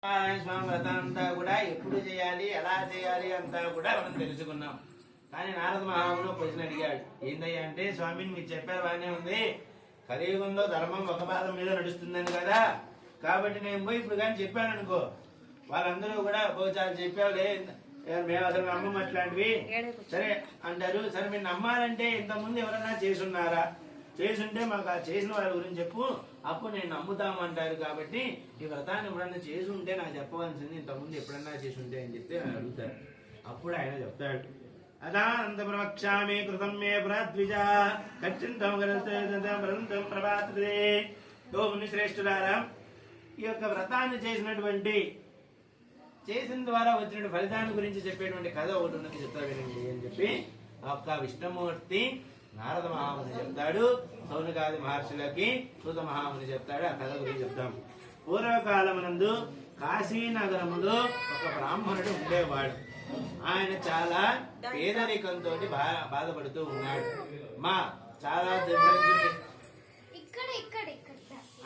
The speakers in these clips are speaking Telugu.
స్వామి వ్రతం అంతా కూడా ఎప్పుడు చేయాలి, ఎలా చేయాలి అంతా కూడా మనం తెలుసుకున్నాం. కానీ నారద మహాముని క్వశ్చన్ అడిగాడు. ఏందయ్యా అంటే, స్వామిని మీరు చెప్పారు బాగానే ఉంది, కలియుగంలో ధర్మం ఒక పాదం మీద నడుస్తుందని కదా, కాబట్టి నేను పోయి ఇప్పుడు కానీ చెప్పాను అనుకో, వాళ్ళందరూ కూడా చాలా చెప్పావులే, మేము అసలు నమ్మం అట్లాంటివి సరే అంటారు. సరే మీరు నమ్మాలంటే ఇంతకుముందు ఎవరైనా చేసున్నారా, చేసుంటే మాకు ఆ చేసిన వాళ్ళ గురించి చెప్పు, అప్పుడు నేను నమ్ముతామంటారు. కాబట్టి ఈ వ్రతాన్ని ఎప్పుడన్నా చేసి ఉంటే నాకు చెప్పవలసింది, ఇంతకుముందు ఎప్పుడన్నా చేసి ఉంటే అని చెప్పి అడుగుతారు. అప్పుడు ఆయన చెప్తాడు, అదాంత ప్రవక్ష్యామి కృతం మే ప్రాద్విజ కచ్చింతం వ్రతం ప్రభాతే. ఓ ముని శ్రేష్ఠులారా, ఈ యొక్క వ్రతాన్ని చేసిన ద్వారా వచ్చిన ఫలితాన్ని గురించి చెప్పేటువంటి కథ ఒకటి ఉన్నది, చెప్తా వినండి అని చెప్పి ఒక్క విష్ణుమూర్తి నారద మహాముని చెప్తాడు. సౌనకాది మహర్షులకి సూత మహాముని చెప్తాడు. ఆ కథ గురించి చెప్తాం. పూర్వకాలమునందు కాశీనగరములో ఒక బ్రాహ్మణుడు ఉండేవాడు. ఆయన చాలా పేదరికంతో బాధపడుతూ ఉన్నాడు. చాలా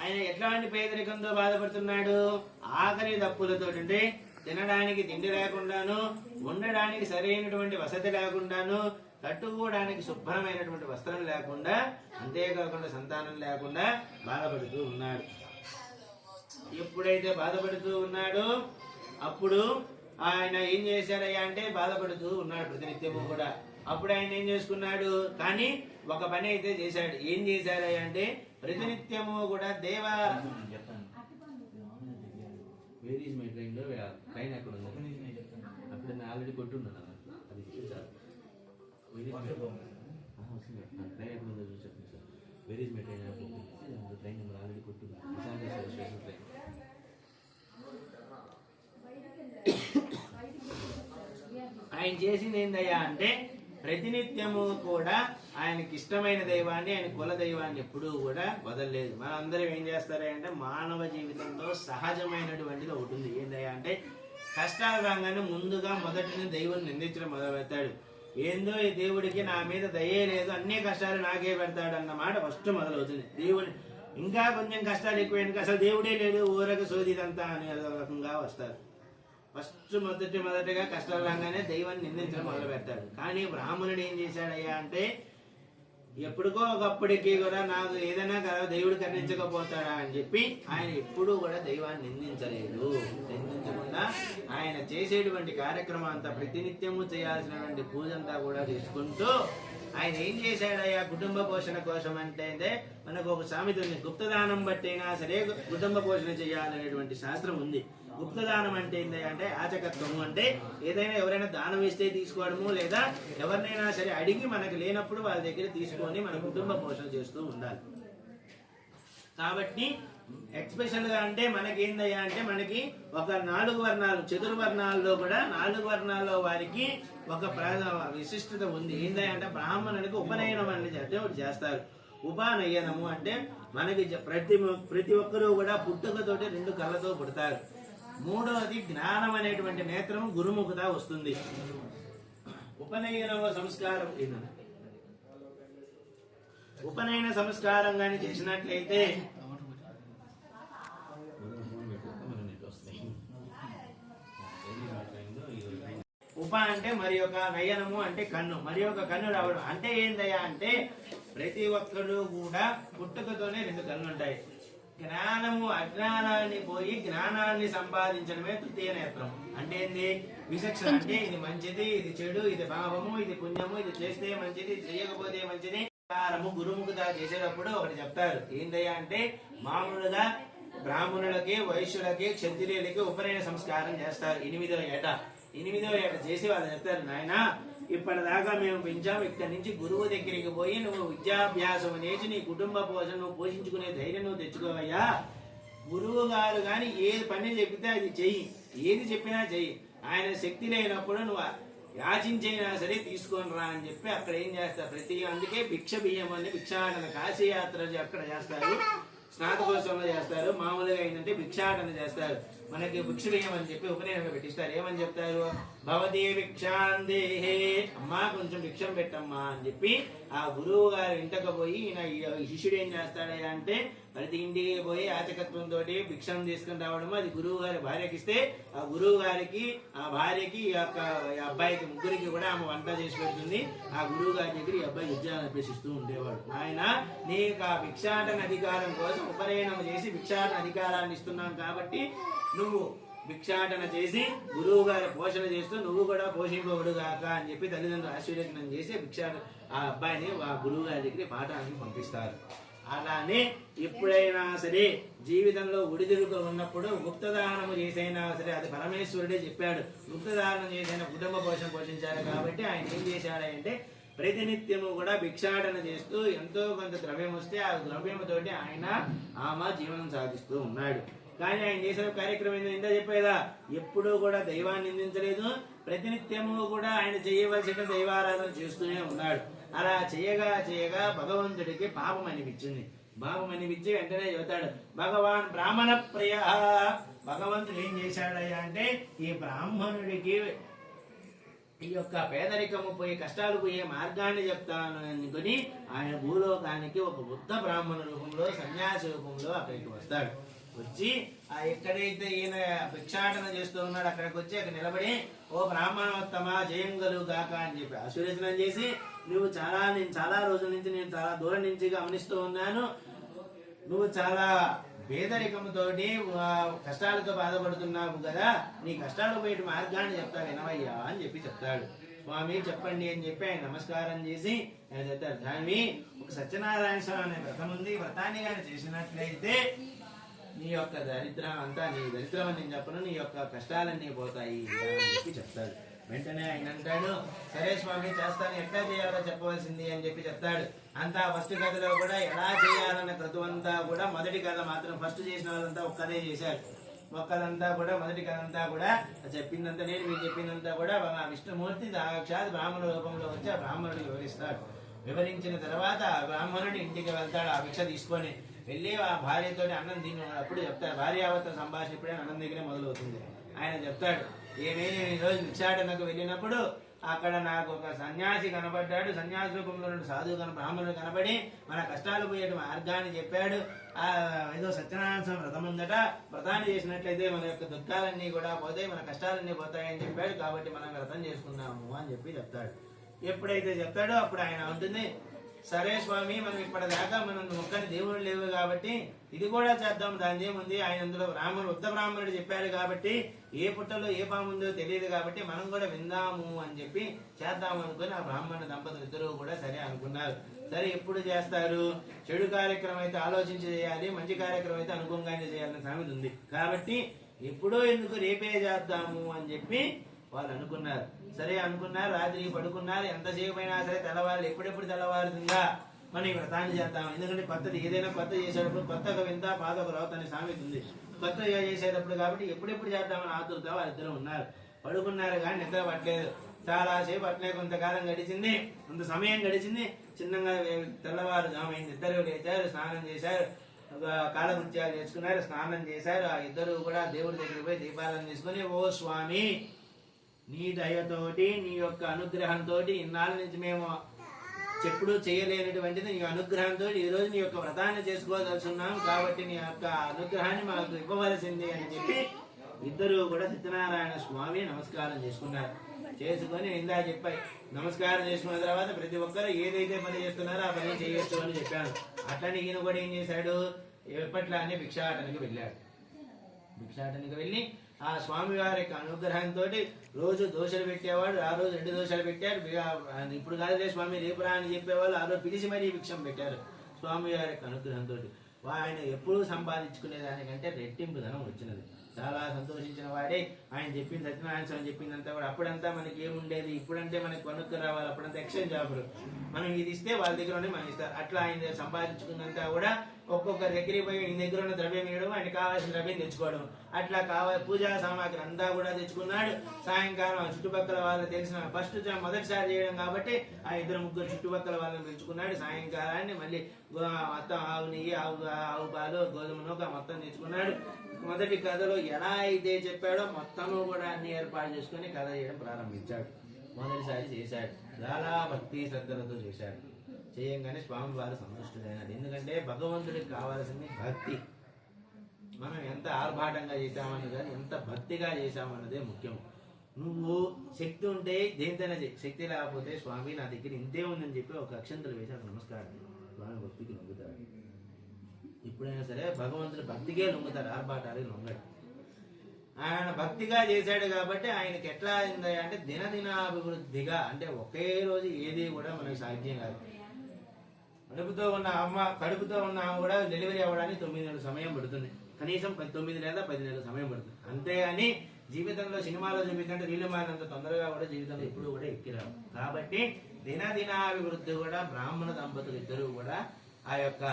ఆయన ఎట్లాంటి పేదరికంతో బాధపడుతున్నాడు? ఆఖరి దప్పులతో, అంటే తినడానికి తిండి లేకుండాను, ఉండడానికి సరైనటువంటి వసతి లేకుండాను, కట్టుకోవడానికి శుభ్రమైనటువంటి వస్త్రం లేకుండా, అంతేకాకుండా సంతానం లేకుండా బాధపడుతూ ఉన్నాడు. ఎప్పుడైతే బాధపడుతూ ఉన్నాడో అప్పుడు ఆయన ఏం చేశారయ్యా అంటే, బాధపడుతూ ఉన్నాడు ప్రతినిత్యము కూడా. అప్పుడు ఆయన ఏం చేసుకున్నాడు, కానీ ఒక పని అయితే చేశాడు. ఏం చేశారయ్యా అంటే, ప్రతినిత్యము కూడా ట్రైన్ ఎక్కడ ఉంది అప్పుడు నేను ఆల్రెడీ కొట్టున్నాను, అది ట్రైన్ ఎక్కడ ఉందో చూసి చెప్పండి sir. Where is my train train number already కొట్టున్నాను, స్పెషల్ ట్రైన్. ఆయన చేసింది ఏందయ్యా అంటే, ప్రతినిత్యము కూడా ఆయనకి ఇష్టమైన దైవాన్ని, ఆయన కుల దైవాన్ని ఎప్పుడూ కూడా వదలలేదు. మనందరం ఏం చేస్తారా అంటే, మానవ జీవితంలో సహజమైనటువంటిది ఒకటి ఉంది. ఏందయ్యా అంటే, కష్టాలు రాగానే ముందుగా మొదటిని దైవం నిందించడం మొదలు పెడతాడు. ఏందో ఈ దేవుడికి నా మీద దయే లేదు, అన్ని కష్టాలు నాకే పెడతాడు అన్నమాట ఫస్ట్ మొదలవుతుంది. దేవుడి ఇంకా కొంచెం కష్టాలు ఎక్కువైన అసలు దేవుడే లేదు, ఊరక సోదిదంతా అనే రకంగా వస్తారు. ఫస్ట్ మొదటిగా కష్టాలు రాగానే దైవాన్ని నిందించడం మొదలు పెడతాడు. కానీ బ్రాహ్మణుడు ఏం చేశాడయ్యా అంటే, ఎప్పటికో ఒకప్పటికి కూడా నాకు ఏదైనా కదా దేవుడు కరుణించకపోతాడా అని చెప్పి ఆయన ఎప్పుడూ కూడా దైవాన్ని నిందించలేదు. నిందించకుండా ఆయన చేసేటువంటి కార్యక్రమం అంతా, ప్రతినిత్యము చేయాల్సినటువంటి పూజ అంతా కూడా చేసుకుంటూ ఆయన ఏం చేశాడయ్యా, కుటుంబ పోషణ కోసం అంటే మనకు ఒక సామెత ఉంది, గుప్తదానం బట్టైనా సరే కుటుంబ పోషణ చేయాలనేటువంటి శాస్త్రం ఉంది. గుప్తదానం అంటే ఏంటంటే యాచకత్వము, అంటే ఏదైనా ఎవరైనా దానం ఇస్తే తీసుకోవడము, లేదా ఎవరినైనా సరే అడిగి మనకు లేనప్పుడు వాళ్ళ దగ్గర తీసుకొని మన కుటుంబ పోషణ చేస్తూ ఉండాలి. కాబట్టి ఎక్స్పెషల్ గా అంటే మనకి ఏందయ్యా అంటే, మనకి ఒక 4 వర్ణాలు, చతుర్వర్ణాల్లో కూడా 4 వర్ణాల్లో వారికి ఒక విశిష్టత ఉంది. ఏందయ్యా అంటే, బ్రాహ్మణునికి ఉపనయనం అనేది ఒకటి చేస్తారు. ఉపనయనము అంటే మనకి ప్రతి ఒక్కరూ కూడా పుట్టుకతోటి 2 కళ్ళతో పుడతారు. మూడవది జ్ఞానం అనేటువంటి నేత్రము గురుముఖత వస్తుంది. ఉపనయన సంస్కారం కానీ చేసినట్లయితే ఉప అంటే మరి ఒక నయనము అంటే కన్ను, మరి ఒక కన్ను రావడం అంటే ఏందయ్యా అంటే, ప్రతి ఒక్కరు కూడా పుట్టుకతోనే 2 కన్ను ఉంటాయి. జ్ఞానము అజ్ఞానాన్ని పోయి జ్ఞానాన్ని సంపాదించడమే తృతీయ నేత్రం. అంటే ఏంది? విచక్షణ. అంటే ఇది మంచిది, ఇది చెడు, ఇది భావము, ఇది పుణ్యము, ఇది చేస్తే మంచిది, ఇది చేయకపోతే మంచిది. గురుముఖత చేసేటప్పుడు ఒకటి చెప్తారు. ఏందయ్యా అంటే, మామూలుగా బ్రాహ్మణులకి, వైశ్యులకి, క్షత్రియులకి ఉపనయన సంస్కారం చేస్తారు 8వ ఏట చేసి వాళ్ళు చెప్తారు, నాయనా ఇప్పటిదాకా మేము పెంచాము, ఇక్కడి నుంచి గురువు దగ్గరికి పోయి నువ్వు విద్యాభ్యాసం నేర్చి నీ కుటుంబ పోషణ నువ్వు పోషించుకునే ధైర్యం నువ్వు తెచ్చుకోవయ్యా. గురువు గారు కానీ ఏది పని చెప్పితే అది చెయ్యి, ఏది చెప్పినా చెయ్యి. ఆయన శక్తి లేనప్పుడు నువ్వు యాచించైనా సరే తీసుకొని రా అని చెప్పి అక్కడ ఏం చేస్తారు, అందుకే భిక్ష బియ్యం అని భిక్షాటన కాశీయాత్ర అక్కడ చేస్తారు, స్నాతకోత్సవంలో చేస్తారు. మామూలుగా ఏంటంటే భిక్షాటన చేస్తారు. మనకి భిక్ష వేయమని చెప్పి ఉపనయనంగా పెట్టిస్తారు. ఏమని చెప్తారు? భవతి భిక్షాందేహే, అమ్మా కొంచెం భిక్షం పెట్టమ్మా అని చెప్పి ఆ గురువు గారు ఇంటకు పోయి ఈ శిష్యుడు ఏం చేస్తాడయ్యా అంటే ప్రతి ఇంటికి పోయి యాచకత్వంతో భిక్షం తీసుకుని రావడం. అది గురువు గారి భార్యకి ఇస్తే ఆ గురువు గారికి ఆ భార్యకి ఈ యొక్క అబ్బాయికి ముగ్గురికి కూడా ఆమె వంట చేసి పెడుతుంది. ఆ గురువు గారి దగ్గర ఈ అబ్బాయి విద్యను అభ్యసిస్తూ ఉండేవాడు. ఆయన నీకు ఆ భిక్షాటన అధికారం కోసం ఉపనయనం చేసి భిక్షాటన అధికారాన్ని ఇస్తున్నాం కాబట్టి నువ్వు భిక్షాటన చేసి గురువు గారి పోషణ చేస్తూ నువ్వు కూడా పోషింపబడు గాక అని చెప్పి తల్లిదండ్రులు ఆశీర్వచనం చేసి ఆ అబ్బాయిని ఆ గురువు గారి దగ్గర పాఠానికి పంపిస్తారు. అలానే ఎప్పుడైనా సరే జీవితంలో ఒడిదుడుకులు ఉన్నప్పుడు గుప్తదానము చేసైనా సరే, అది పరమేశ్వరుడే చెప్పాడు, గుప్తదానం చేసైనా కుటుంబ పోషించారు. కాబట్టి ఆయన ఏం చేశాడంటే ప్రతినిత్యము కూడా భిక్షాటన చేస్తూ ఎంతో కొంత ద్రవ్యం వస్తే ఆ ద్రవ్యముతోటి ఆయన ఆమె జీవనం సాగిస్తూ ఉన్నాడు. కానీ ఆయన చేసిన కార్యక్రమం ఏంటో చెప్పేదా, ఎప్పుడూ కూడా దైవాన్ని నిందించలేదు. ప్రతినిత్యము కూడా ఆయన చేయవలసిన దైవారాధన చేస్తూనే ఉన్నాడు. అలా చేయగా చేయగా భగవంతుడికి పాపం అనిపించింది. పాపం అనిపించి వెంటనే చెబుతాడు, భగవాన్ బ్రాహ్మణ ప్రియ. భగవంతుడు ఏం చేశాడయ్యా అంటే ఈ బ్రాహ్మణుడికి ఈ యొక్క పేదరికము పోయి కష్టాలు పోయే మార్గాన్ని చెప్తాను అనుకుని ఆయన భూలోకానికి ఒక బుద్ధ బ్రాహ్మణ రూపంలో సన్యాసి రూపంలో అక్కడికి వస్తాడు. వచ్చి ఆ ఎక్కడైతే ఈయన భిక్షాటన చేస్తూ ఉన్నాడు అక్కడికి వచ్చి అక్కడ నిలబడి, ఓ బ్రాహ్మణోత్తమ జయం గాక అని చెప్పి ఆశీర్వచనం చేసి, నేను చాలా రోజుల నుంచి నేను చాలా దూరం నుంచి గమనిస్తూ ఉన్నాను, నువ్వు చాలా పేదరికంతోటి కష్టాలతో బాధపడుతున్నావు కదా, నీ కష్టాలు పోయే మార్గాన్ని చెప్తాడు వినవయ్యా అని చెప్పి చెప్తాడు. స్వామి చెప్పండి అని చెప్పి ఆయన నమస్కారం చేసి ఆయన చెప్తారు, స్వామి ఒక సత్యనారాయణ స్వామి అనే వ్రతం ఉంది, వ్రతాన్ని కానీ చేసినట్లయితే నీ యొక్క దరిద్రం అంతా, నీ దరిద్రం అని నేను చెప్పను, నీ యొక్క కష్టాలన్నీ పోతాయి అని చెప్పి చెప్తాడు. వెంటనే ఆయన అంటాడు, సరే స్వామి చేస్తాను, ఎట్లా చేయాలో చెప్పవలసింది అని చెప్పి చెప్తాడు. అంతా ఫస్ట్ కథలో కూడా ఎలా చేయాలన్న క్రతువంతా కూడా మొదటి కథ మాత్రం ఫస్ట్ చేసిన వాళ్ళంతా ఒక్కదే చేశారు. మొక్కలంతా కూడా మొదటి కథ అంతా కూడా చెప్పిందంతా నేను మీకు చెప్పిందంతా కూడా విష్ణుమూర్తి సాక్షాత్ బ్రాహ్మణ రూపంలో వచ్చి ఆ బ్రాహ్మణుడు వివరిస్తాడు. వివరించిన తర్వాత ఆ బ్రాహ్మణుడు ఇంటికి వెళ్తాడు. ఆ భిక్ష తీసుకొని వెళ్ళి ఆ భార్యతో అన్నం తిని అప్పుడు చెప్తాడు. భార్యావత సంభాషణ ఇప్పుడే అన్నం దగ్గరే మొదలవుతుంది. ఆయన చెప్తాడు, ఏమైనా ఈరోజు భిక్షాటనకు వెళ్ళినప్పుడు అక్కడ నాకు ఒక సన్యాసి కనబడ్డాడు. సన్యాసి రూపంలో సాధువు బ్రాహ్మణుడు కనబడి మన కష్టాలు పోయే మార్గాన్ని చెప్పాడు. ఏదో సత్యనారాయణ స్వామి వ్రతం ఉందట, వ్రతాన్ని చేసినట్లయితే మన యొక్క దుఃఖాలన్నీ కూడా పోతాయి, మన కష్టాలన్నీ పోతాయని చెప్పాడు. కాబట్టి మనం వ్రతం చేసుకుందాము అని చెప్పి చెప్తాడు. ఎప్పుడైతే చెప్తాడో అప్పుడు ఆయన ఉంటుంది, సరే స్వామి మనం ఇప్పటిదాకా మనం ఒక్కని దేవుడు లేవు కాబట్టి ఇది కూడా చేద్దాం, దాని ఏముంది, ఆయన అందులో వృద్ధ బ్రాహ్మణుడు చెప్పారు కాబట్టి ఏ పుట్టలో ఏ పాము ఉందో తెలియదు కాబట్టి మనం కూడా విందాము అని చెప్పి చేద్దాము అనుకుని ఆ బ్రాహ్మణ దంపతులు ఇద్దరు కూడా సరే అనుకున్నారు. సరే ఎప్పుడు చేస్తారు, చెడు కార్యక్రమం అయితే ఆలోచించి చేయాలి, మంచి కార్యక్రమం అయితే అనుకోగానే చేయాలని సామెత ఉంది. కాబట్టి ఎప్పుడో ఎందుకు రేపే చేద్దాము అని చెప్పి వాళ్ళు అనుకున్నారు. సరే అనుకున్నారు, రాత్రి పడుకున్నారు. ఎంతసేపు అయినా సరే తెల్లవారు ఎప్పుడెప్పుడు తెల్లవారుతుందా మనం ఈ వ్రతాన్ని చేద్దాం. ఎందుకంటే కొత్తది ఏదైనా కొత్త చేసేటప్పుడు కొత్తగా వింత పాతకు రావత అనే సామెత ఉంది. కొత్తగా చేసేటప్పుడు కాబట్టి ఎప్పుడెప్పుడు చేద్దామని ఆతురత వాళ్ళిద్దరు ఉన్నారు. పడుకున్నారు కానీ నిద్ర పట్టలేదు. చాలాసేపు అట్లే కొంతకాలం గడిచింది, కొంత సమయం గడిచింది. చిన్నగా తెల్లవారు జామైంది. ఇద్దరు లేచారు, స్నానం చేశారు, కాలకృత్యాలు చేసుకున్నారు, స్నానం చేశారు. ఆ ఇద్దరు కూడా దేవుడి దగ్గరికి పోయి దీపాలను తీసుకుని, ఓ స్వామి నీ దయతోటి నీ యొక్క అనుగ్రహంతో ఇన్నాళ్ళ నుంచి మేము చెప్పుడు చేయలేనటువంటిది నీ అనుగ్రహంతో ఈ రోజు నీ యొక్క వ్రతాన్ని చేసుకోదలుచున్నాం, కాబట్టి నీ యొక్క అనుగ్రహాన్ని మాకు ఇవ్వవలసింది అని చెప్పి ఇద్దరు కూడా సత్యనారాయణ స్వామి నమస్కారం చేసుకున్నారు. చేసుకొని ఇందా చెప్పాయి, నమస్కారం చేసుకున్న తర్వాత ప్రతి ఒక్కరు ఏదైతే పని చేస్తున్నారో ఆ పని చేయొచ్చు అని చెప్పాను. అట్లనే ఈయన కూడా ఏం చేశాడు, ఎప్పట్లానే భిక్షాటనకి వెళ్ళాడు. భిక్షాటనకి వెళ్ళి ఆ స్వామివారి యొక్క అనుగ్రహంతో రోజు దోశలు పెట్టేవాడు. ఆ రోజు 2 దోశలు పెట్టాడు. ఇప్పుడు కాదులే స్వామి రేపురా అని చెప్పేవాళ్ళు ఆ రోజు పిలిచి మరీ భిక్షం పెట్టారు. స్వామివారి యొక్క అనుగ్రహంతో ఆయన ఎప్పుడూ సంపాదించుకునే దానికంటే రెట్టింపు ధనం వచ్చినది. చాలా సంతోషించిన వాడే. ఆయన చెప్పింది సత్యనారాయణ స్వామి చెప్పిందంతా కూడా అప్పుడంతా మనకి ఏముండేది, ఇప్పుడంటే మనకి కొనుక్కు రావాలి, అప్పుడంతా ఎక్స్చేంజ్ ఆఫర్, మనం ఇది ఇస్తే వాళ్ళ దగ్గర ఉండి మనం ఇస్తారు. అట్లా ఆయన సంపాదించుకున్నంతా కూడా ఒక్కొక్కరి దగ్గరికి పోయి ఈ దగ్గర ఉన్న ద్రవ్యం ఇవ్వడం, ఆయన కావాల్సిన ద్రవ్యం తెచ్చుకోవడం, అట్లా పూజా సామాగ్రి అంతా కూడా తెచ్చుకున్నాడు. సాయంకాలం చుట్టుపక్కల వాళ్ళు తెలిసిన ఫస్ట్ మొదటిసారి చేయడం కాబట్టి ఆ ఇద్దరు ముగ్గురు చుట్టుపక్కల వాళ్ళని పిలుచుకున్నాడు. సాయంకాలాన్ని మళ్ళీ మొత్తం ఆవు నెయ్యి, ఆవు పాలు, గోధుమ నూక మొత్తం తెచ్చుకున్నాడు. మొదటి కథలో ఎలా అయితే చెప్పాడో మొత్తము కూడా అన్ని ఏర్పాటు చేసుకుని కథ చేయడం ప్రారంభించాడు. మొదటిసారి చేశాడు, చాలా భక్తి శ్రద్ధలతో చేశాడు. చేయంగానే స్వామి వారు సంతుష్టుడైనాడు. ఎందుకంటే భగవంతుడికి కావాల్సింది భక్తి. మనం ఎంత ఆర్భాటంగా చేశామన్నది కానీ ఎంత భక్తిగా చేశామన్నదే ముఖ్యం. నువ్వు శక్తి ఉంటే దేనితోనే శక్తి లేకపోతే స్వామి నా దగ్గర ఇంతే ఉందని చెప్పి ఒక అక్షంతలు వేశాడు, నమస్కారం. స్వామి భక్తికి లొంగుతాడు. ఎప్పుడైనా సరే భగవంతుడు భక్తికే లొంగుతాడు, ఆర్భాటానికి లొంగడు. ఆయన భక్తిగా చేశాడు కాబట్టి ఆయనకి ఎట్లా అయింది అంటే దినదినాభివృద్ధిగా, అంటే ఒకే రోజు ఏది కూడా మనకి సాధ్యం కాదు. కడుపుతో ఉన్న ఆమె కూడా డెలివరీ అవ్వడానికి 9 నెలల సమయం పడుతుంది. కనీసం 9 లేదా 10 నెలల సమయం పడుతుంది. అంతేగాని జీవితంలో సినిమాలో చూపించంటే నీళ్ళు మారినంత తొందరగా కూడా జీవితంలో ఎప్పుడు కూడా ఎక్కిరావు. కాబట్టి దినదినాభివృద్ధి కూడా బ్రాహ్మణ దంపతులు ఇద్దరు కూడా ఆ యొక్క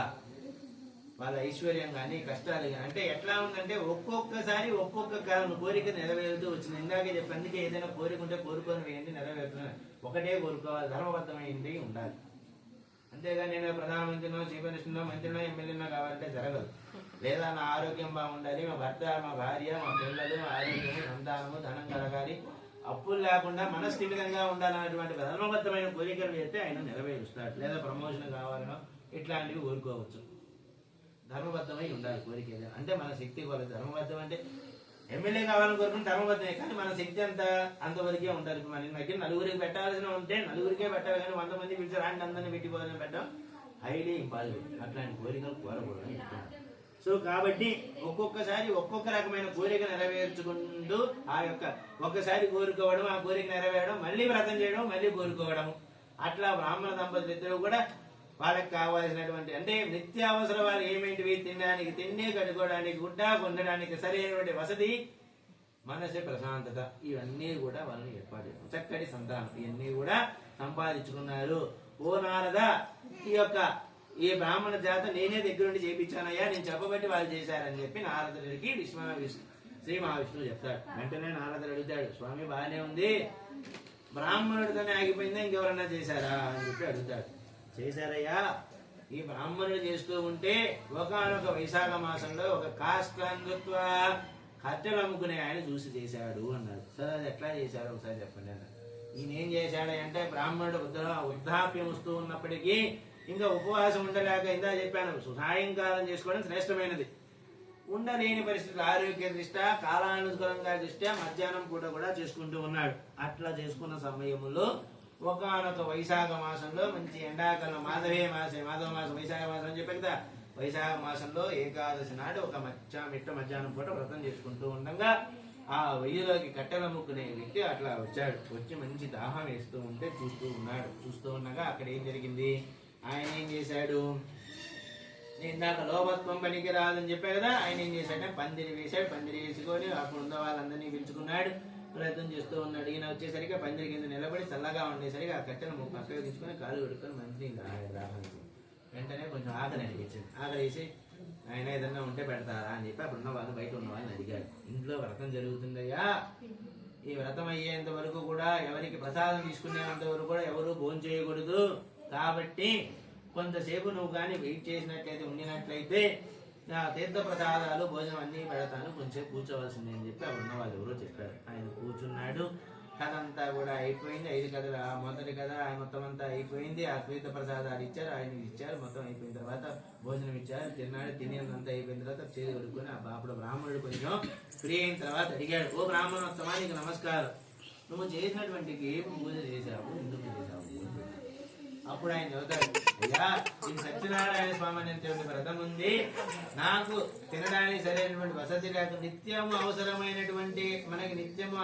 వాళ్ళ ఐశ్వర్యం కానీ కష్టాలు కానీ, అంటే ఎట్లా ఉందంటే ఒక్కొక్కసారి ఒక్కొక్క కోరిక నెరవేరుతూ వచ్చింది. ఇందాకే చెప్పి అందుకే ఏదైనా కోరిక ఉంటే కోరుకొని వేయండి, నెరవేరుతున్నాను. ఒకటే కోరుకోవాలి, ధర్మబద్ధమైంది ఉండాలి. అంతేగా నేను ప్రధానమంత్రినో, చీఫ్ మినిస్టర్నో, మంత్రినో, ఎమ్మెల్యేనో కావాలంటే జరగదు. లేదా నా ఆరోగ్యం బాగుండాలి, మా భర్త, మా భార్య, మా పిల్లలు ఆరోగ్యం, సంతానము, ధనం కలగాలి, అప్పులు లేకుండా మనస్థిమితంగా ఉండాలన్నటువంటి ధర్మబద్ధమైన కోరికలు చేస్తే ఆయన నెరవేరుస్తాడు. లేదా ప్రమోషన్ కావాలనో ఇట్లాంటివి కోరుకోవచ్చు. ధర్మబద్ధమై ఉండాలి కోరిక. అంటే మన శక్తి కొలది. ధర్మబద్ధం అంటే ఎమ్మెల్యే కావాలని కోరుకుంటే ధర్మబద్ధమే, కానీ మన శక్తి అంతవరకే ఉండాలి. మన దగ్గర నలుగురికి పెట్టాల్సిన ఉంటే నలుగురికే పెట్టాలి, కానీ 100 మంది పిలిచి రాంటి అందరినీ పెట్టిపోదని పెట్టడం హైలీ ఇంపాసిబుల్. అట్లాంటి కోరికలు కోరకూడదు. సో కాబట్టి ఒక్కొక్కసారి ఒక్కొక్క రకమైన కోరిక నెరవేర్చుకుంటూ ఆ యొక్క ఒక్కసారి కోరుకోవడం, ఆ కోరిక నెరవేరడం, మళ్ళీ వ్రతం చేయడం, మళ్ళీ కోరుకోవడం, అట్లా బ్రాహ్మణ దంపతులు ఇద్దరు కూడా వాళ్ళకి కావాల్సినటువంటి అంటే నిత్యావసరాలు ఏమేంటివి, తినడానికి తిండి, కట్టుకోవడానికి గుడ్డ, కొనడానికి సరైనటువంటి వసతి, మనసే ప్రశాంతత, ఇవన్నీ కూడా వాళ్ళని ఏర్పాటు చేస్తారు. చక్కటి సంతానం ఇవన్నీ కూడా సంపాదించుకున్నారు. ఓ నారద, ఈ బ్రాహ్మణ జాత నేనే దగ్గరుండి చేయించానయ్యా, నేను చెప్పబట్టి వాళ్ళు చేశారని చెప్పి నారదుడికి శ్రీ మహావిష్ణువు చెప్తాడు. వెంటనే నారదుడు అడుగుతాడు, స్వామి బాగానే ఉంది, బ్రాహ్మణుడితోనే ఆగిపోయిందా, ఇంకెవరన్నా చేశారా అని చెప్పి అడుగుతాడు. చేశారయ్యా, ఈ బ్రాహ్మణుడు చేస్తూ ఉంటే ఒకనొక వైశాఖ మాసంలో ఒక కాష్టాంగత్వ కట్టెలు అమ్ముకునే ఆయన చూసి చేశాడు అన్నాడు. సరే అది ఎట్లా చేశాడు ఒకసారి చెప్పండి అన్నాడు. ఈయన ఏం చేశాడంటే బ్రాహ్మణుడు వృద్ధాప్యం వస్తూ ఉన్నప్పటికీ ఇంకా ఉపవాసం ఉండలేక ఇందా చెప్పాను, సాయంకాలం చేసుకోవడం శ్రేష్టమైనది. ఉండలేని పరిస్థితులు ఆరోగ్య దృష్ట్యా, కాలానుకూలంగా దృష్ట్యా మధ్యాహ్నం పూట కూడా చేసుకుంటూ ఉన్నాడు. అట్లా చేసుకున్న సమయంలో ఒకనొక వైశాఖ మాసంలో మంచి ఎండాకాలం, మాధవ మాసం వైశాఖ మాసం అని చెప్పాను కదా, వైశాఖ మాసంలో ఏకాదశి నాడు ఒక మిట్ట మధ్యాహ్నం పూట వ్రతం చేసుకుంటూ ఉండగా ఆ వెయ్యిలోకి కట్టెలు అమ్ముకునే వ్యక్తి అట్లా వచ్చాడు. వచ్చి మంచి దాహం వేస్తూ ఉంటే చూస్తూ ఉన్నాడు. చూస్తూ ఉండగా అక్కడ ఏం జరిగింది, ఆయన ఏం చేశాడు, ఇందాక లోభత్వం పనికి రాదని చెప్పా కదా, ఆయన ఏం చేశాడంటే పందిరి వేశాడు. పందిరి వేసుకొని అప్పుడు ఉన్న వాళ్ళందరినీ పిలుచుకున్నాడు. ప్రయత్నం చేస్తూ ఉన్నాడు. ఈయన వచ్చేసరికి పందిరి కింద నిలబడి చల్లగా ఉండేసరికి ఆ కట్టెను పక్కకు తీసుకొని కాలు కడుక్కొని మంచి దాహానికి వెంటనే కొంచెం ఆకలి అనిపించింది. ఆకలి వేసి ఆయన ఏదన్నా ఉంటే పెడతారా అని చెప్పి అప్పుడు ఉన్న వాళ్ళు బయట ఉన్న వాళ్ళని అడిగాడు. ఇంట్లో వ్రతం జరుగుతుందయ్యా, ఈ వ్రతం అయ్యేంత వరకు కూడా ఎవరికి ప్రసాదం తీసుకునేంత వరకు కూడా ఎవరు భోజనం చేయకూడదు. కాబట్టి కొంతసేపు నువ్వు కానీ వెయిట్ చేసినట్లయితే, ఉండినట్లయితే తీర్థ ప్రసాదాలు భోజనం అన్నీ పెడతాను, కొంచెం కూర్చోవలసింది అని చెప్పి అక్కడ ఉన్న వాళ్ళు ఎవరో చెప్పారు. ఆయన కూర్చున్నాడు. కథ అంతా కూడా అయిపోయింది. 5 కథలు, మొదటి కథ ఆయన మొత్తం అంతా అయిపోయింది. ఆ తీర్థ ప్రసాదాలు ఇచ్చారు, ఆయన ఇచ్చారు. మొత్తం అయిపోయిన తర్వాత భోజనం ఇచ్చారు, తిన్నాడు. తినేంత అయిపోయిన తర్వాత చేతి కొడుకొని అప్పుడు బ్రాహ్మణుడు కొంచెం ఫ్రీ అయిన తర్వాత అడిగాడు, ఓ బ్రాహ్మణోత్తమా, నీకు నమస్కారం, నువ్వు చేసినటువంటి ఏం పూజ చేశావు, ఎందుకు చేశావు? అప్పుడు ఆయన చదువుతాడు, అయ్యా ఈ సత్యనారాయణ స్వామి అనేటువంటి వ్రతం ఉంది, నాకు తినడానికి సరైనటువంటి వసతి లేక నిత్యము అవసరమైనటువంటి మనకి నిత్యము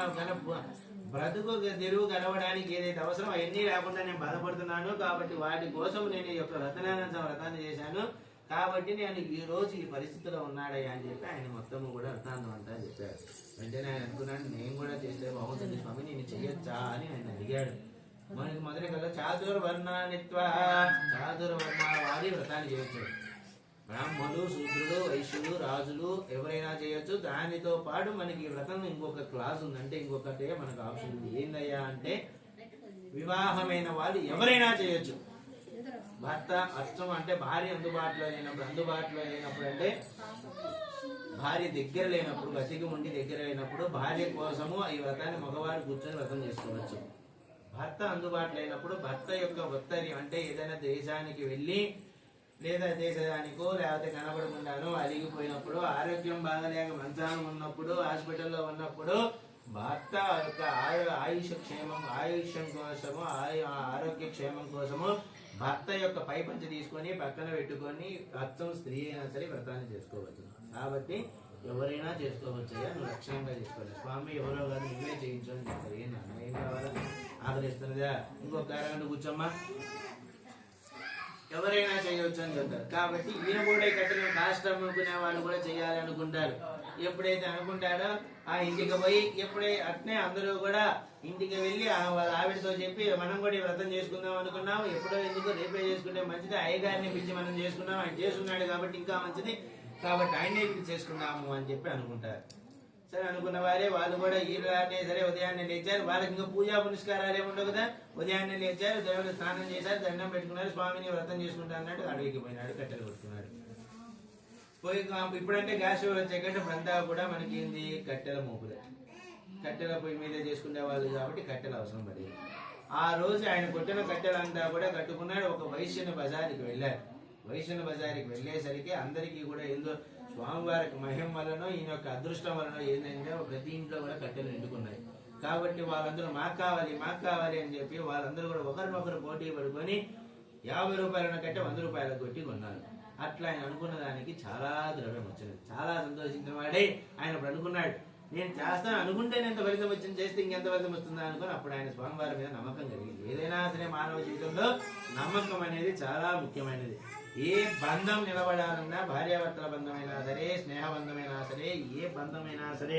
బ్రతుకు తెరువు గడవడానికి ఏదైతే అవసరం అవన్నీ లేకుండా నేను బాధపడుతున్నాను. కాబట్టి వాటి కోసం నేను ఈ యొక్క వ్రతాన్ని చేశాను. కాబట్టి నేను ఈ రోజు ఈ పరిస్థితిలో ఉన్నాడయ్యా అని చెప్పి ఆయన మొత్తము కూడా వృత్తాంతం అంతా చెప్పాడు. వెంటనే ఆయన అనుకున్నాను, నేను కూడా చేస్తే బాగుంటుంది స్వామి, నేను చెయ్యొచ్చా అని ఆయన అడిగాడు. మనకి మొదటి కదా చాతుర్వర్ణానిత్వ, చాతుర్వర్ణాల వారి వ్రతాన్ని చేయొచ్చు. బ్రాహ్మణులు, శూద్రులు, వైశ్యులు, రాజులు ఎవరైనా చేయొచ్చు. దానితో పాటు మనకి ఈ వ్రతం ఇంకొక క్లాస్ ఉందంటే, ఇంకొకటే మనకు ఆప్షన్ ఉంది. ఏందయ్యా అంటే వివాహమైన వాళ్ళు ఎవరైనా చేయొచ్చు. భర్త అచ్చం అంటే భార్య అందుబాటులో లేనప్పుడు అంటే భార్య దగ్గర లేనప్పుడు, బతికి ఉండి దగ్గర లేనప్పుడు భార్య కోసము ఈ వ్రతాన్ని మగవారు కూర్చొని వ్రతం చేసుకోవచ్చు. భర్త అందుబాటులో లేనప్పుడు భర్త యొక్క ఒత్తిడి అంటే ఏదైనా దేశానికి వెళ్ళి లేదా దేశానికో లేకపోతే కనబడకుండానో అలిగిపోయినప్పుడు, ఆరోగ్యం బాగలేక మంచానం ఉన్నప్పుడు, హాస్పిటల్లో ఉన్నప్పుడు భర్త యొక్క ఆయుష్యం కోసము, ఆరోగ్య క్షేమం కోసము భర్త యొక్క పైపంచి తీసుకొని పక్కన పెట్టుకొని అచ్చం స్త్రీ అయినా సరే వ్రతాన్ని చేసుకోవచ్చు. కాబట్టి ఎవరైనా చేసుకోవచ్చయ్యా, నువ్వు లక్ష్యంగా చేసుకోవాలి. స్వామి ఎవరో కాదు నువ్వే చేయించు అని చెప్తారు. ఏం కావాలా? ఆకలిస్తున్నదా? ఇంకొక అరగంట కూర్చోమ్మా, ఎవరైనా చేయవచ్చు అని చెప్తారు. కాబట్టి ఈయన కూడా కట్టిన కాష్టం అనుకునే వాళ్ళు కూడా చేయాలి అనుకుంటారు. ఎప్పుడైతే అనుకుంటాడో ఆ ఇంటికి పోయి ఎప్పుడే అట్నే అందరూ కూడా ఇంటికి వెళ్ళి వాళ్ళ ఆవిడతో చెప్పి మనం కూడా ఈ వ్రతం చేసుకుందాం అనుకున్నాము, ఎప్పుడో ఎందుకు రేపే చేసుకుంటే మంచిది, అయ్యగారిని పిలిచి మనం చేసుకున్నాం, ఆయన చేసుకున్నాడు కాబట్టి ఇంకా మంచిది, కాబట్టి ఆయనే పిలిచి చేసుకున్నాము అని చెప్పి అనుకుంటారు. సరే అనుకున్న వారే వాళ్ళు కూడా ఈరానే సరే ఉదయాన్నే లేచారు. వాళ్ళకి ఇంకా పూజా పునస్కారాలు ఏముండవు కదా. ఉదయాన్నే లేచారు, దేవుడు స్నానం చేశారు, దండం పెట్టుకున్నారు, స్వామిని వ్రతం చేసుకుంటా అన్నాడు. అడవికి పోయినాడు, కట్టెలు కొట్టుకున్నాడు. పోయి ఇప్పుడంటే గ్యాస్ స్టవ్ వచ్చే కంటే ఇప్పుడంతా కూడా మనకి ఏంది కట్టెల మోపులే, కట్టెల పొయ్యి మీద చేసుకునే వాళ్ళు కాబట్టి కట్టెలు అవసరం పడేది. ఆ రోజు ఆయన కొట్టిన కట్టెలంతా కూడా కట్టుకున్నాడు. ఒక వైశ్యుని బజారుకి వెళ్ళారు. వైశ్యుని బజారుకి వెళ్ళేసరికి అందరికీ కూడా ఏందో స్వామివారికి మహిమ వలన ఈయన యొక్క అదృష్టం వలన ఏంటంటే ప్రతి ఇంట్లో కూడా కట్టెలు నిండుకున్నాయి. కాబట్టి వాళ్ళందరూ మాకు కావాలి అని చెప్పి వాళ్ళందరూ కూడా ఒకరినొకరు పోటీ పడుకొని 50 రూపాయల కట్టే 100 రూపాయల కొట్టి కొన్నారు. అట్లా ఆయన అనుకున్న దానికి చాలా ద్రవ్యం వచ్చింది. చాలా సంతోషించిన వాడే ఆయన ఇప్పుడు అనుకున్నాడు, నేను చేస్తాను అనుకుంటే ఎంత ఫలితం వచ్చింది, చేస్తే ఇంకెంత ఫలితం వస్తుందా అనుకుని అప్పుడు ఆయన స్వామివారి మీద నమ్మకం కలిగింది. ఏదైనా సరే మానవ జీవితంలో నమ్మకం అనేది చాలా ముఖ్యమైనది. ఏ బంధం నిలబడాలన్నా, భార్యాభర్తల బంధమైనా సరే, స్నేహబంధమైనా సరే, ఏ బంధమైనా సరే,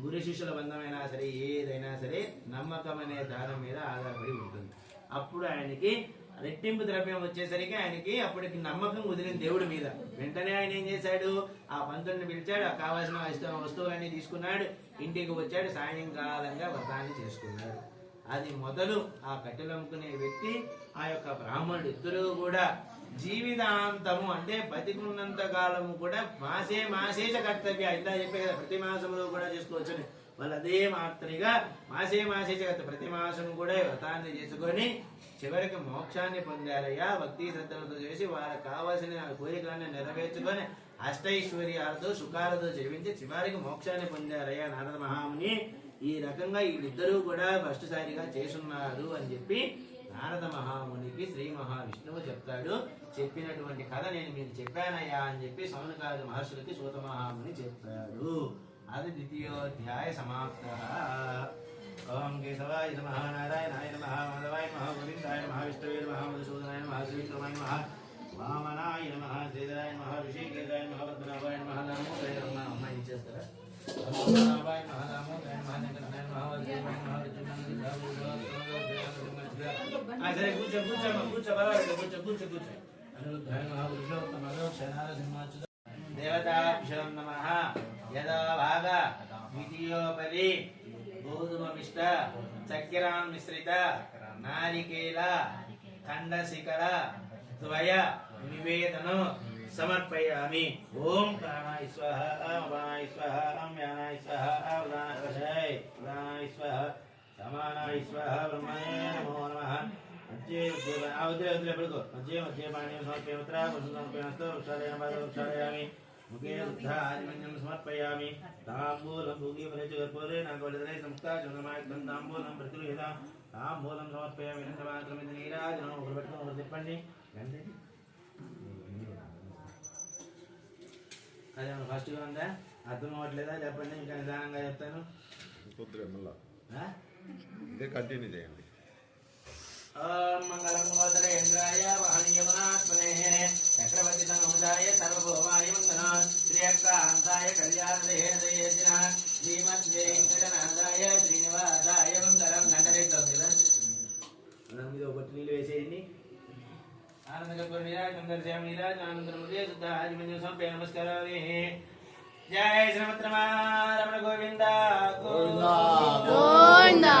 గురు శిష్యుల బంధమైనా సరే, ఏదైనా సరే నమ్మకం అనే దానం మీద ఆధారపడి ఉంటుంది. అప్పుడు ఆయనకి రెట్టింపు ద్రవ్యం వచ్చేసరికి ఆయనకి అప్పటికి నమ్మకం కుదిరింది దేవుడి మీద. వెంటనే ఆయన ఏం చేశాడు, ఆ పంతుడిని పిలిచాడు, ఆ కావాల్సిన వస్తువులన్నీ తీసుకున్నాడు, ఇంటికి వచ్చాడు, సాయంకాలంగా వ్రతాన్ని చేసుకున్నాడు. అది మొదలు ఆ కట్టెలమ్ముకునే వ్యక్తి ఆ యొక్క బ్రాహ్మణుడు ఇద్దరు కూడా జీవితాంతము అంటే బతికున్నంత కాలము కూడా మాసేచ కర్తవ్య ఇందా చెప్పే కదా, ప్రతి మాసంలో కూడా చేసుకోవచ్చని. వాళ్ళు అదే మాత్రిగా మాసేచ కర్తవ్య ప్రతి మాసం కూడా వ్రతాన్ని చేసుకొని చివరికి మోక్షాన్ని పొందారయ్యా. భక్తి శ్రద్ధలతో చేసి వాళ్ళకి కావాల్సిన కోరికలన్నీ నెరవేర్చుకొని అష్టైశ్వర్యాలతో సుఖాలతో జీవించి చివరికి మోక్షాన్ని పొందారయ్యా నారద మహాముని. ఈ రకంగా వీళ్ళిద్దరూ కూడా ఫస్ట్సారిగా చేసున్నారు అని చెప్పి నారద మహామునికి శ్రీ మహావిష్ణువు చెప్తాడు. చెప్పినటువంటి కథ నేను మీకు చెప్పానయ్యా అని చెప్పి సౌనకాది మహర్షులకి సూత మహాముని చెప్తాడు. అది ద్వితీయోధ్యాయ సమాప్త. ఓం కేశవాయ నమః, నారాయణాయ నమః, మాధవాయ నమః, గోవిందాయ నమః, విష్ణువే నమః, మధుసూదనాయ నమః, శ్రీవిక్రమాయ నమః, వామనాయ నమః, శ్రీధరాయ నమః, ఋషికేశాయ నమః, పద్మనాభాయ నమః, దామోదరాయ నమః. అమ్మాయి ఇచ్చేస్తారా? పద్మనాభాయ నమః, దామోదరాయ నమః, వెంకటనాయ నమః, వజ్రనాయ నమః, సరే కూర్చో అనిరుద్ధాయ నమః, పురుషోత్తమలో క్షణారసింహాచ్యుత దేవతాభ్యో నమః. యదా భాగ ద్వితీయోపరి గోధుమమిష్ట చక్కెరాన్మిశ్రిత నారికేల ఖండశిఖర ద్వయ నివేదనం సమర్పయామి. ఓం ప్రాణాయ స్వాహ, అపానాయ స్వాహ, వ్యానాయ స్వాహ, ఉదానాయ స్వాహ, సమానాయ స్వాహ, బ్రహ్మణే నమో నమః. మధ్య పాణ్యం సమర్పయామి. ముఖే ఆదిమన్యం సమర్పయామి. తాంబూలం భూగి కర్పూరే నాగవలిదనే సంస్థ చంద్రమాయకం తాంబూలం ప్రతిగృహీత తాంబూలం సమర్పయామి. మాత్రమే నీరాజనం ఒకరు పెట్టుకుని ఒకరు చెప్పండి. అదేమన్నా ఫస్ట్గా ఉందా? అర్థం అవ్వట్లేదా? చెప్పండి, ఇంకా నిదానంగా చెప్తాను. ఇదే కంటిన్యూ చేయండి. ఓం మంగళం గోత్రేంద్రాయ వాణియమనాత్మనే చక్రవర్తి తనూజాయ సర్వభౌమాయ మంగళం శ్రీయకాంతాయ కళ్యాణదేహేన శ్రీమద్వేంకటనాథాయ శ్రీనివాసాయ మంగళం. గంట రేట్ అవుతుంది కదా, మీద ఒకటి నీళ్ళు వేసేయండి. నమస్కారామి. జయ శ్రీమద్రమణ గోవింద గోవిందా